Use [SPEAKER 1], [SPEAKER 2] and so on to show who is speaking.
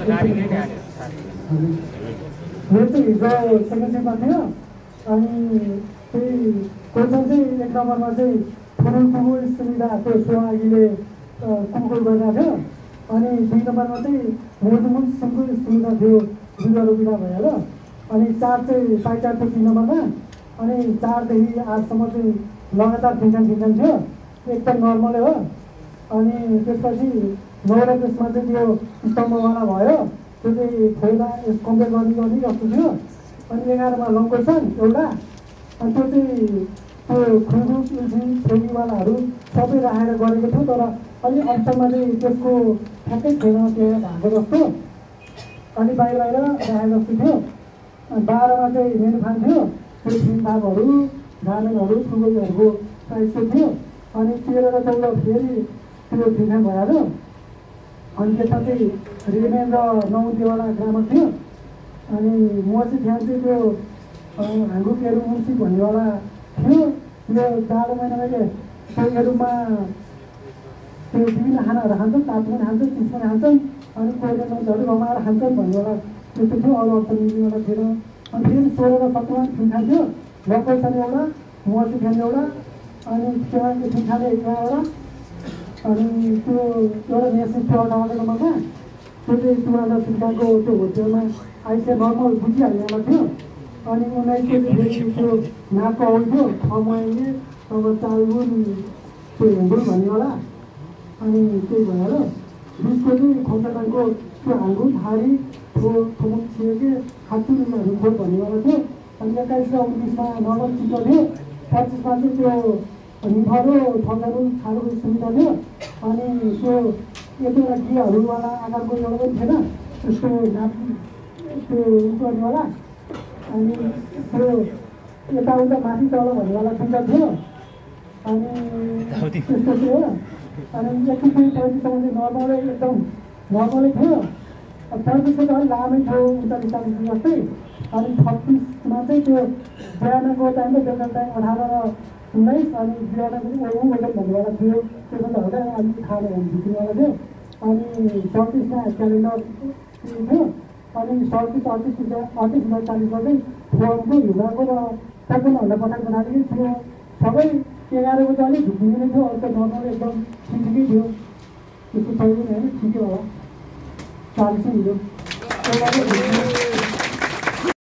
[SPEAKER 1] यो चाहिँ हिजो सेकेन्ड सेटमा थियो अनि त्यही क्वेसन चाहिँ 1 नम्बरमा चाहिँ फुलको सुविधाको सुहागीले कुकुर गरेको थियो अनि 2 नम्बरमा चाहिँ मोजमुज सुविधा थियो बिरुवा रोपिँदा भएर अनि 4 चाहिँ पाइचार थियो 3 नम्बरमा अनि 4 देखि 8 सम्म चाहिँ लगातार फिन्कान थियो एकदम नर्मलै हो अनि त्यसपछि 9 र 10 मा चाहिँ त्यो स्तम्भवाला भयो त्यो चाहिँ खोला कम्पेयर गर्ने जस्तो थियो अनि 11 मा लङ क्वेसन एउटा अनि त्यो चाहिँ त्यो खुरुस छेउवालाहरू सबै राखेर गरेको थियो तर अलि अप्सनमा चाहिँ त्यसको ठ्याक्कै छैन त्यो भएको जस्तो अलि बाहिर राखेको जस्तो थियो 12 मा चाहिँ मेनु फान थियो त्यो फिनभागहरू गार्डनहरू फुलहरूको साइजको थियो अनि 13 र 14 फेरि त्यो फिनभाग भएर अनि त्यसमा चाहिँ रेमेन र नौदेवाला ग्रामर थियो अनि मसी ध्यान चाहिँ त्यो हाम्रो केरुमुसी भन्नेवाला थियो त्यो जाडो महिनामा त्यो एरुमा त्यो विभिन्न खानाहरू खान्छन् तातो पनि खान्छन् चिसो पनि खान्छन् अनि कोहीले नौहरू रमाएर खान्छन् भन्नेवाला त्यस्तो थियो अरू अप्सन मिल्नेवाला थिएन अनि फेरि 16 र 17 मा फिन खान्थ्यो लोकल सन एउटा मसी ध्यान एउटा अनि त्यो फिन खाने एउटा अनि त्यो एउटा मेसेज थियो अगाडि नम्बरमा त्यो चाहिँ 2015 को त्यो होटेलमा आइसिए नर्मल बुझिहाल्नेवाला थियो अनि 19 को फेरि त्यो नाकको आउँथ्यो 6 महिने अब चालुन त्यो हिँड्नु भन्नेवाला अनि त्यही भएर 20 को चाहिँ खोटाङको त्यो हाङ्गु थारी ठोम छिएके खाचुहरू खोट भन्नेवाला थियो अनि 21 र 29 मा नर्मल चित्र थियो 25 मा चाहिँ त्यो निफरो ठगहरू छाडको सुविधा थियो अनि त्यो एउटा गियाहरूवाला आकारको एउटा पनि थिएन त्यसको नाप त्यो गर्नेवाला अनि त्यो यताउता माथि तल भन्नेवाला सुविधा थियो अनि त्यस्तो थियो अनि 31 35 सम्म नर्मलै एकदम नर्मलै थियो 35 को त अलिक लामै थियो 39 जस्तै अनि 36 मा चाहिँ त्यो बिहानको टाइम र बेलुका टाइम 18 र 19 अनि बिहान पनि वजन भन्नेवाला थियो त्यसमा हल्का अलिक खाने भित्रिवाला थियो अनि 34 मा क्यालेन्डर थियो अनि 37 38 मा 40 मा चाहिँ फर्मको हिसाबको र टक्कनभन्दा पछाडि बनाएको थियो सबै 11 को चाहिँ अलिक झुक्किने नै थियो अरू त नर्मल एकदम ठिकै थियो त्यस्तो छैन होइन ठिकै होला 40 हिजो